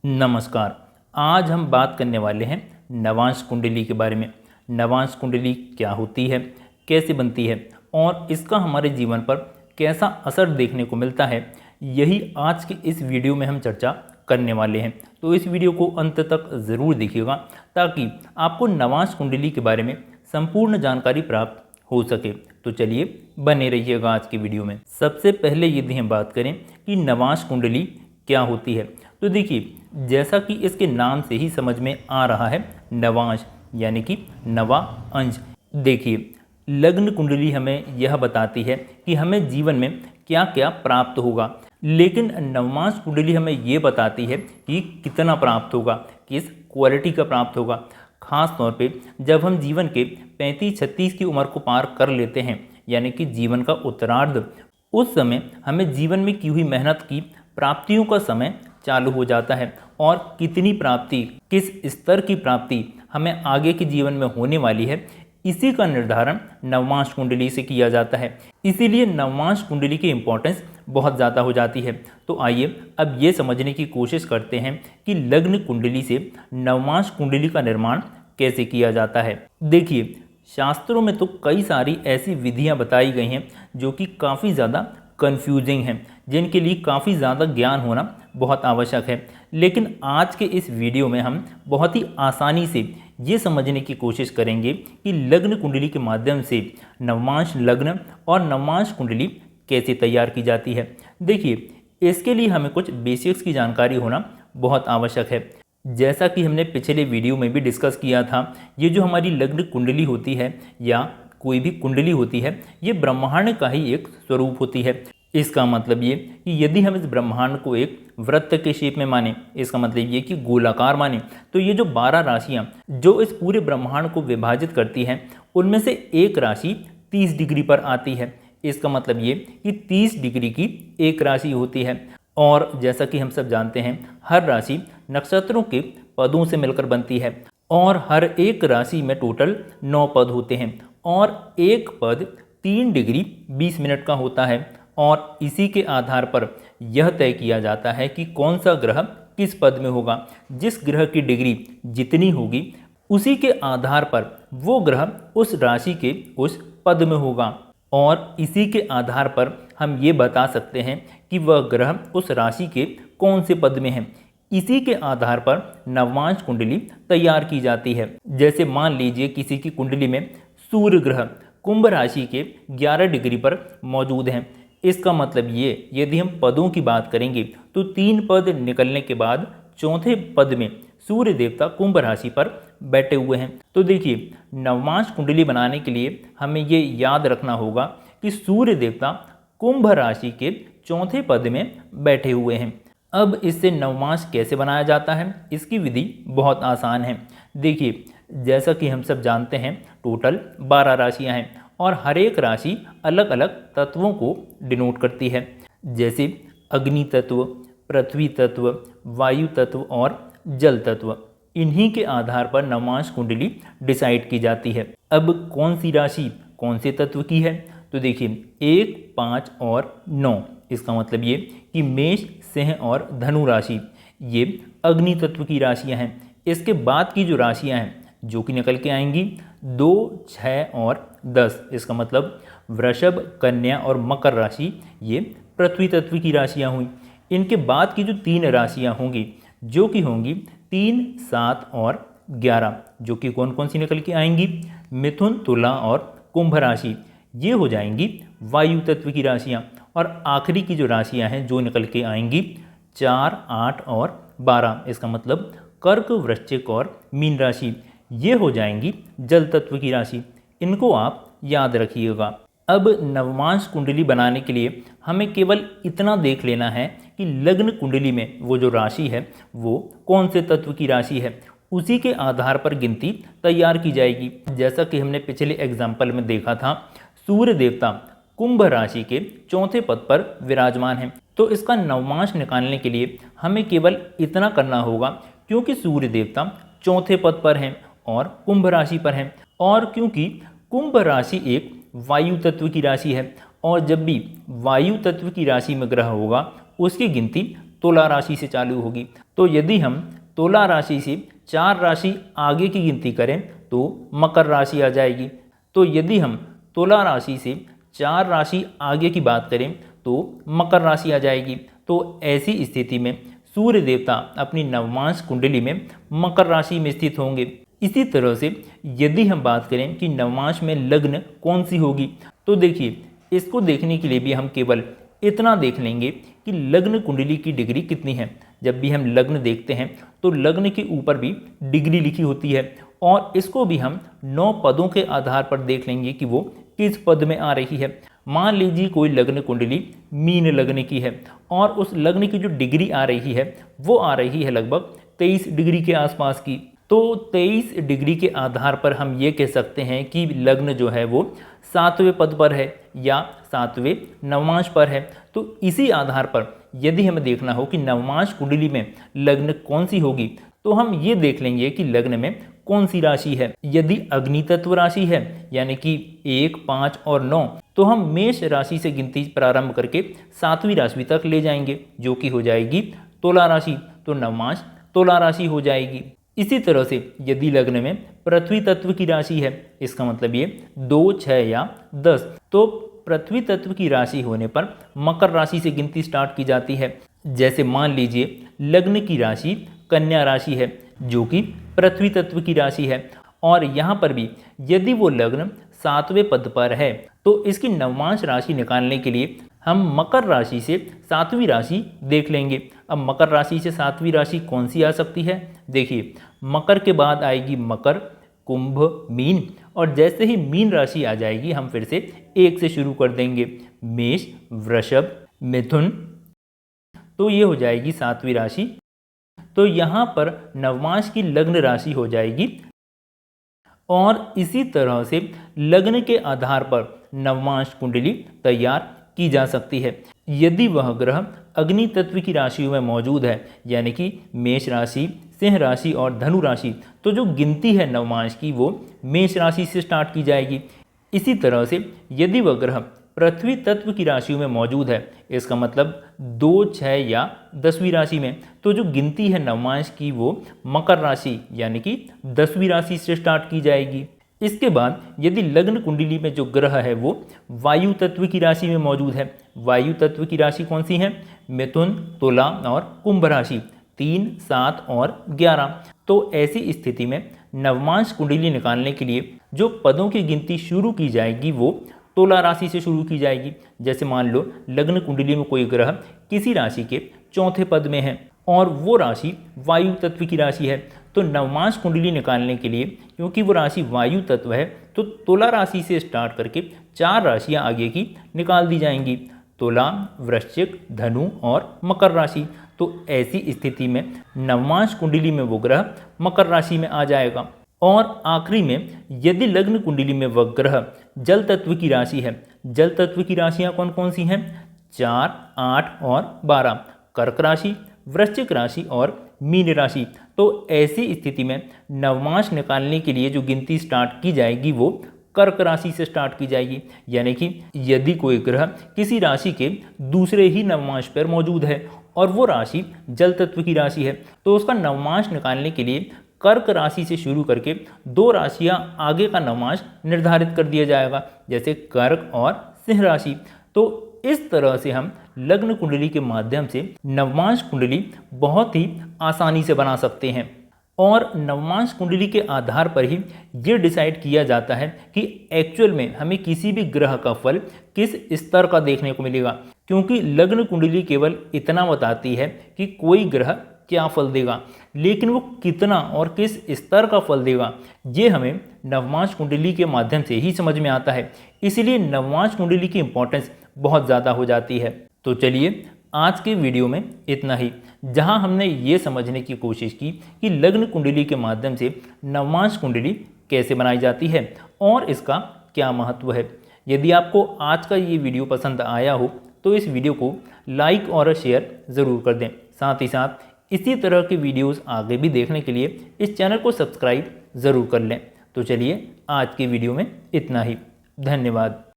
नमस्कार। आज हम बात करने वाले हैं नवांश कुंडली के बारे में। नवांश कुंडली क्या होती है, कैसे बनती है और इसका हमारे जीवन पर कैसा असर देखने को मिलता है, यही आज के इस वीडियो में हम चर्चा करने वाले हैं। तो इस वीडियो को अंत तक ज़रूर देखिएगा ताकि आपको नवांश कुंडली के बारे में संपूर्ण जानकारी प्राप्त हो सके। तो चलिए बने रहिएगा आज की वीडियो में। सबसे पहले यदि हम बात करें कि नवांश कुंडली क्या होती है, तो देखिए जैसा कि इसके नाम से ही समझ में आ रहा है, नवांश यानी कि नवा अंश। देखिए लग्न कुंडली हमें यह बताती है कि हमें जीवन में क्या क्या प्राप्त होगा, लेकिन नवांश कुंडली हमें ये बताती है कि कितना प्राप्त होगा, किस क्वालिटी का प्राप्त होगा। खास तौर पे जब हम जीवन के 35-36 की उम्र को पार कर लेते हैं, यानी कि जीवन का उत्तरार्ध, उस समय हमें जीवन में की हुई मेहनत की प्राप्तियों का समय चालू हो जाता है और कितनी प्राप्ति, किस स्तर की प्राप्ति हमें आगे के जीवन में होने वाली है, इसी का निर्धारण नवांश कुंडली से किया जाता है। इसीलिए नवांश कुंडली की इम्पोर्टेंस बहुत ज़्यादा हो जाती है। तो आइए अब ये समझने की कोशिश करते हैं कि लग्न कुंडली से नवांश कुंडली का निर्माण कैसे किया जाता है। देखिए शास्त्रों में तो कई सारी ऐसी विधियाँ बताई गई हैं जो कि काफ़ी ज़्यादा कन्फ्यूजिंग हैं, जिनके लिए काफ़ी ज़्यादा ज्ञान होना बहुत आवश्यक है। लेकिन आज के इस वीडियो में हम बहुत ही आसानी से ये समझने की कोशिश करेंगे कि लग्न कुंडली के माध्यम से नवांश लग्न और नवांश कुंडली कैसे तैयार की जाती है। देखिए इसके लिए हमें कुछ बेसिक्स की जानकारी होना बहुत आवश्यक है। जैसा कि हमने पिछले वीडियो में भी डिस्कस किया था, ये जो हमारी लग्न कुंडली होती है या कोई भी कुंडली होती है, ये ब्रह्मांड का ही एक स्वरूप होती है। इसका मतलब ये कि यदि हम इस ब्रह्मांड को एक वृत्त के शेप में माने, इसका मतलब ये कि गोलाकार माने, तो ये जो 12 राशियाँ जो इस पूरे ब्रह्मांड को विभाजित करती हैं, उनमें से एक राशि 30 डिग्री पर आती है। इसका मतलब ये कि 30 डिग्री की एक राशि होती है। और जैसा कि हम सब जानते हैं, हर राशि नक्षत्रों के पदों से मिलकर बनती है और हर एक राशि में टोटल 9 पद होते हैं और एक पद 3 डिग्री 20 मिनट का होता है। और इसी के आधार पर यह तय किया जाता है कि कौन सा ग्रह किस पद में होगा। जिस ग्रह की डिग्री जितनी होगी, उसी के आधार पर वो ग्रह उस राशि के उस पद में होगा और इसी के आधार पर हम ये बता सकते हैं कि वह ग्रह उस राशि के कौन से पद में है। इसी के आधार पर नवांश कुंडली तैयार की जाती है। जैसे मान लीजिए किसी की कुंडली में सूर्य ग्रह कुंभ राशि के 11 डिग्री पर मौजूद हैं। इसका मतलब ये, यदि हम पदों की बात करेंगे तो 3 पद निकलने के बाद चौथे पद में सूर्य देवता कुंभ राशि पर बैठे हुए हैं। तो देखिए नवांश कुंडली बनाने के लिए हमें ये याद रखना होगा कि सूर्य देवता कुंभ राशि के चौथे पद में बैठे हुए हैं। अब इससे नवांश कैसे बनाया जाता है, इसकी विधि बहुत आसान है। देखिए जैसा कि हम सब जानते हैं, टोटल 12 राशियां हैं और हर एक राशि अलग अलग तत्वों को डिनोट करती है। जैसे अग्नि तत्व, पृथ्वी तत्व, वायु तत्व और जल तत्व। इन्हीं के आधार पर नवांश कुंडली डिसाइड की जाती है। अब कौन सी राशि कौन से तत्व की है, तो देखिए 1, 5 और 9। इसका मतलब ये कि मेष, सिंह और धनु राशि ये अग्नि तत्व की राशियां हैं। इसके बाद की जो राशियां हैं जो कि निकल के आएंगी 2, 6 और 10। इसका मतलब वृषभ, कन्या और मकर राशि ये पृथ्वी तत्व की राशियां हुई। इनके बाद की जो 3 राशियां होंगी जो कि होंगी 3, 7 और 11, जो कि कौन कौन सी निकल के आएंगी, मिथुन, तुला और कुंभ राशि ये हो जाएंगी वायु तत्व की राशियां। और आखिरी की जो राशियां हैं जो निकल के आएंगी 4, 8 और 12। इसका मतलब कर्क, वृश्चिक और मीन राशि ये हो जाएंगी जल तत्व की राशि। इनको आप याद रखिएगा। अब नवांश कुंडली बनाने के लिए हमें केवल इतना देख लेना है कि लग्न कुंडली में वो जो राशि है वो कौन से तत्व की राशि है, उसी के आधार पर गिनती तैयार की जाएगी। जैसा कि हमने पिछले एग्जाम्पल में देखा था, सूर्य देवता कुंभ राशि के चौथे पद पर विराजमान है। तो इसका नवांश निकालने के लिए हमें केवल इतना करना होगा, क्योंकि सूर्य देवता चौथे पद पर हैं और कुंभ राशि पर हैं, और क्योंकि कुंभ राशि एक वायु तत्व की राशि है और जब भी वायु तत्व की राशि में ग्रह होगा उसकी गिनती तुला राशि से चालू होगी। तो यदि हम तुला राशि से 4 राशि आगे की गिनती करें तो मकर राशि आ जाएगी। तो यदि हम तुला राशि से 4 राशि आगे की बात करें तो मकर राशि आ जाएगी। तो ऐसी स्थिति में सूर्य देवता अपनी नवमांश कुंडली में मकर राशि में स्थित होंगे। इसी तरह से यदि हम बात करें कि नवमांश में लग्न कौन सी होगी, तो देखिए इसको देखने के लिए भी हम केवल इतना देख लेंगे कि लग्न कुंडली की डिग्री कितनी है। जब भी हम लग्न देखते हैं तो लग्न के ऊपर भी डिग्री लिखी होती है और इसको भी हम 9 पदों के आधार पर देख लेंगे कि वो किस पद में आ रही है। मान लीजिए कोई लग्न कुंडली मीन लग्न की है और उस लग्न की जो डिग्री आ रही है वो आ रही है लगभग 23 डिग्री के आसपास की। तो 23 डिग्री के आधार पर हम ये कह सकते हैं कि लग्न जो है वो 7वें पद पर है या 7वें नवमांश पर है। तो इसी आधार पर यदि हमें देखना हो कि नवमांश कुंडली में लग्न कौन सी होगी तो हम ये देख लेंगे कि लग्न में कौन सी राशि है। यदि अग्नि तत्व राशि है यानी कि 1, 5 और 9 तो हम मेष राशि से गिनती प्रारंभ करके 7वीं राशि तक ले जाएंगे जो कि हो जाएगी तुला राशि। तो नवमांश तुला राशि हो जाएगी। इसी तरह से यदि लग्न में पृथ्वी तत्व की राशि है, इसका मतलब ये 2, 6 या 10, तो पृथ्वी तत्व की राशि होने पर मकर राशि से गिनती स्टार्ट की जाती है। जैसे मान लीजिए लग्न की राशि कन्या राशि है जो कि पृथ्वी तत्व की राशि है और यहाँ पर भी यदि वो लग्न 7वें पद पर है तो इसकी नवमांश राशि निकालने के लिए हम मकर राशि से 7वीं राशि देख लेंगे। अब मकर राशि से 7वीं राशि कौन सी आ सकती है? देखिए मकर के बाद आएगी मकर, कुंभ, मीन और जैसे ही मीन राशि आ जाएगी हम फिर से 1 से शुरू कर देंगे। मेष, वृषभ, मिथुन, तो ये हो जाएगी 7वीं राशि। तो यहाँ पर नवमांश की लग्न राशि हो जाएगी और इसी तरह से लग्न के आधार पर नवमांश कुंडली तैयार की जा सकती है। यदि वह ग्रह अग्नि तत्व की राशियों में मौजूद है यानी कि मेष राशि, सिंह राशि और धनु राशि, तो जो गिनती है नवमांश की वो मेष राशि से स्टार्ट की जाएगी। इसी तरह से यदि वह ग्रह पृथ्वी तत्व की राशियों में मौजूद है, इसका मतलब 2, 6 या 10वीं राशि में, तो जो गिनती है नवमांश की वो मकर राशि यानी कि 10वीं राशि से स्टार्ट की जाएगी। इसके बाद यदि लग्न कुंडली में जो ग्रह है वो वायु तत्व की राशि में मौजूद है, वायु तत्व की राशि कौन सी है? मिथुन, तुला और कुंभ राशि, 3, 7 और 11। तो ऐसी स्थिति में नवमांश कुंडली निकालने के लिए जो पदों की गिनती शुरू की जाएगी वो तुला राशि से शुरू की जाएगी। जैसे मान लो लग्न कुंडली में कोई ग्रह किसी राशि के 4थे पद में है और वो राशि वायु तत्व की राशि है, तो नवमांश कुंडली निकालने के लिए क्योंकि वो राशि वायु तत्व है तो तुला राशि से स्टार्ट करके 4 राशियां आगे की निकाल दी जाएंगी, तुला, वृश्चिक, धनु और मकर राशि। तो ऐसी स्थिति में नवमांश कुंडली में वो ग्रह मकर राशि में आ जाएगा। और आखिरी में यदि लग्न कुंडली में वह ग्रह जल तत्व की राशि है, जल तत्व की राशियां कौन कौन सी हैं? 4, 8 और 12, कर्क राशि, वृश्चिक राशि और मीन राशि। तो ऐसी स्थिति में नवमांश निकालने के लिए जो गिनती स्टार्ट की जाएगी वो कर्क राशि से स्टार्ट की जाएगी। यानी कि यदि कोई ग्रह किसी राशि के दूसरे ही नवमांश पर मौजूद है और वो राशि जल तत्व की राशि है तो उसका नवमांश निकालने के लिए कर्क राशि से शुरू करके 2 राशियां आगे का नवमांश निर्धारित कर दिया जाएगा, जैसे कर्क और सिंह राशि। तो इस तरह से हम लग्न कुंडली के माध्यम से नवमांश कुंडली बहुत ही आसानी से बना सकते हैं। और नवमांश कुंडली के आधार पर ही ये डिसाइड किया जाता है कि एक्चुअल में हमें किसी भी ग्रह का फल किस स्तर का देखने को मिलेगा, क्योंकि लग्न कुंडली केवल इतना बताती है कि कोई ग्रह क्या फल देगा, लेकिन वो कितना और किस स्तर का फल देगा ये हमें नवमांश कुंडली के माध्यम से ही समझ में आता है। इसलिए नवमांश कुंडली की इम्पोर्टेंस बहुत ज़्यादा हो जाती है। तो चलिए आज के वीडियो में इतना ही, जहां हमने ये समझने की कोशिश की कि लग्न कुंडली के माध्यम से नवमांश कुंडली कैसे बनाई जाती है और इसका क्या महत्व है। यदि आपको आज का ये वीडियो पसंद आया हो तो इस वीडियो को लाइक और शेयर ज़रूर कर दें। साथ ही साथ इसी तरह के वीडियोस आगे भी देखने के लिए इस चैनल को सब्सक्राइब ज़रूर कर लें। तो चलिए आज के वीडियो में इतना ही। धन्यवाद।